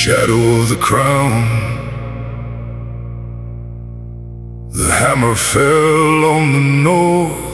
shadow of the crown. The hammer fell on the north.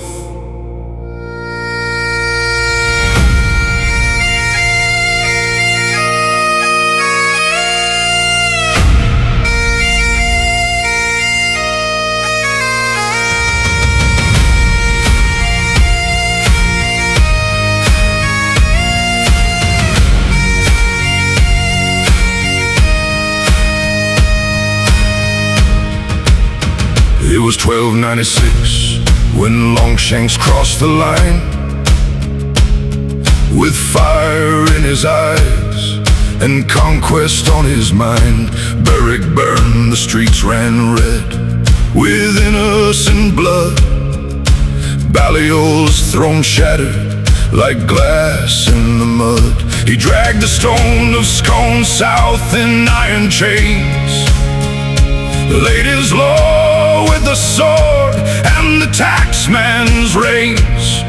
It was 1296 when Longshanks crossed the line, with fire in his eyes and conquest on his mind. Berwick burned, the streets ran red with innocent blood. Ballio's throne shattered like glass in the mud. He dragged the stone of Scone south in iron chains, laid his law with the sword and the taxman's reins.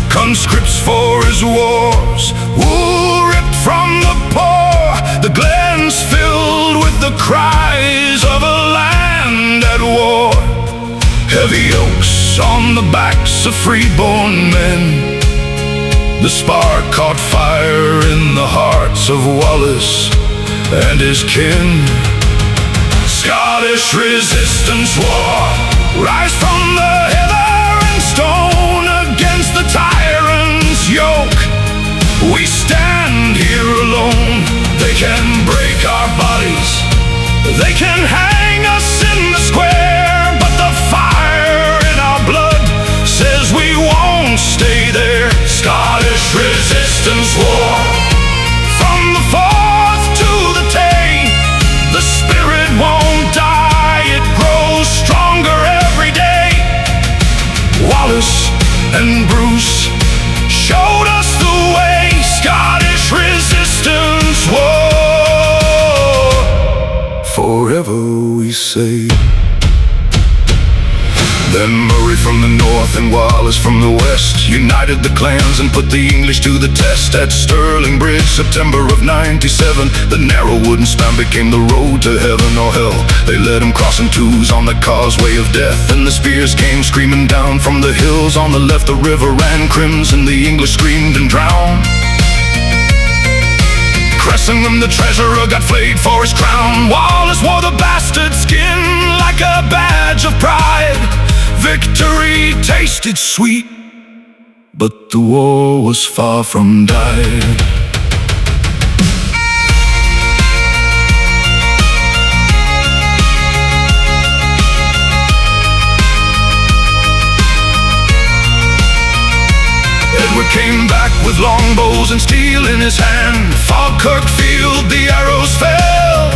Conscripts for his wars, wool ripped from the poor. The glens filled with the cries of a land at war. Heavy oaks on the backs of freeborn men. The spark caught fire in the hearts of Wallace and his kin. Scottish resistance war, rise from the heather and stone against the tyrant's yoke. We stand here alone. They can break our bodies, they can hang us in the square, but the fire in our blood says we won't stay there. Scottish resistance war, from the Forth to the Tay, the spirit won't die, it grows stronger every day. Wallace and Bruce showed us the way. Scottish resistance war, forever we say. Then Murray from the north and Wallace from the west united the clans and put the English to the test at Stirling Bridge, September of '97. The narrow wooden span became the road to heaven or hell. They led him crossing twos on the causeway of death, and the spears came screaming down from the hills. On the left the river ran crimson, the English screamed and drowned. Cressingham the treasurer got flayed for his crown. Wallace wore the bastard skin like a badge of pride. Victory tasted sweet, but the war was far from died. Edward came back with longbows and steel in his hand. Falkirk field, the arrows fell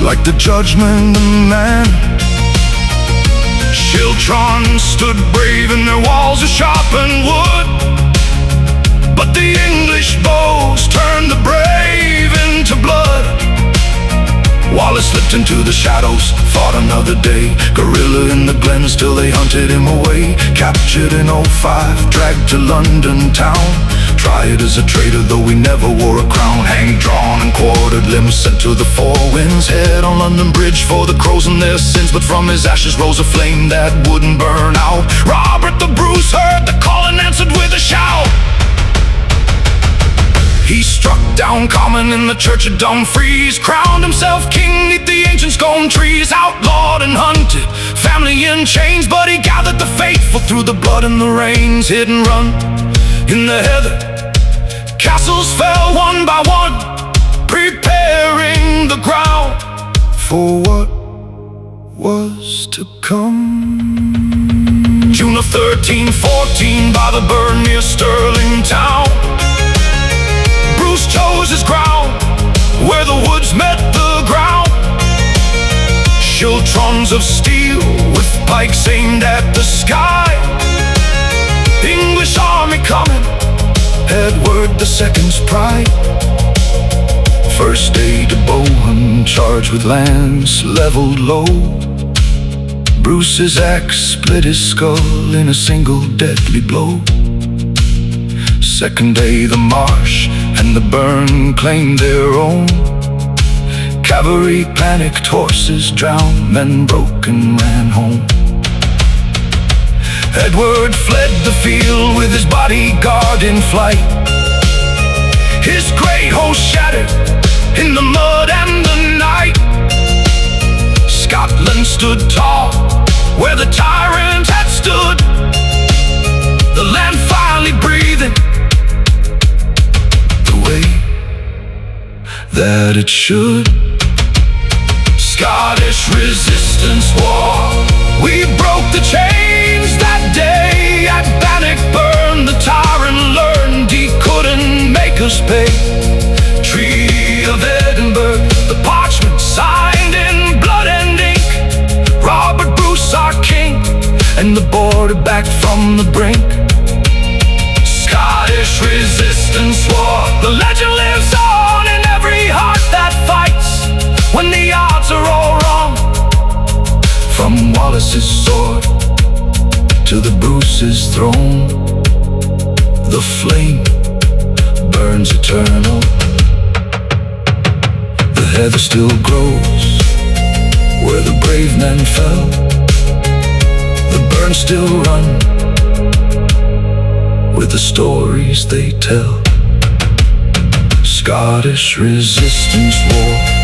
like the judgment of man. Shiltron stood brave in their walls of sharpened wood, but the English bows turned the brave into blood. Wallace slipped into the shadows, fought another day. Guerrilla in the glens till they hunted him away. Captured in '05, dragged to London town. Tried as a traitor though he never wore a crown. Hanged, drawn and quartered, limbs sent to the four winds. Head on London Bridge for the crows and their sins, but from his ashes rose a flame that wouldn't burn out. Robert the Bruce heard the call and answered with a shout. He struck down Common in the church of Dumfries, crowned himself king neath the ancient scone trees. Outlawed and hunted, family in chains, but he gathered the faithful through the blood and the rains. Hid and run in the heather, castles fell one by one, preparing the ground for what was to come. June of 1314 by the burn near Stirling town, Bruce chose his ground where the woods met the ground. Shiltrons of steel with pikes aimed at the sky. English army coming, Edward II's pride. First day to Bohun, charged with lance leveled low. Bruce's axe split his skull in a single deadly blow. Second day the marsh and the burn claimed their own. Cavalry panicked, horses drowned, men broke and ran home. Edward fled the field with his bodyguard in flight. His great host shattered in the mud and the night. Scotland stood tall where the tyrant had stood, the land finally breathing the way that it should. Scottish resistance war, we broke the chains that day at Bannockburn. The tyrant learned he couldn't make us pay. Treaty of Edinburgh, the parchment signed in blood and ink. Robert Bruce our king, and the border back from the brink. Scottish resistance war, the legend lives on in every heart that fights when the odds are all wrong. From Wallace's sword to the Bruce's throne, the flame burns eternal. The heather still grows where the brave men fell. The burns still run with the stories they tell. Scottish resistance war.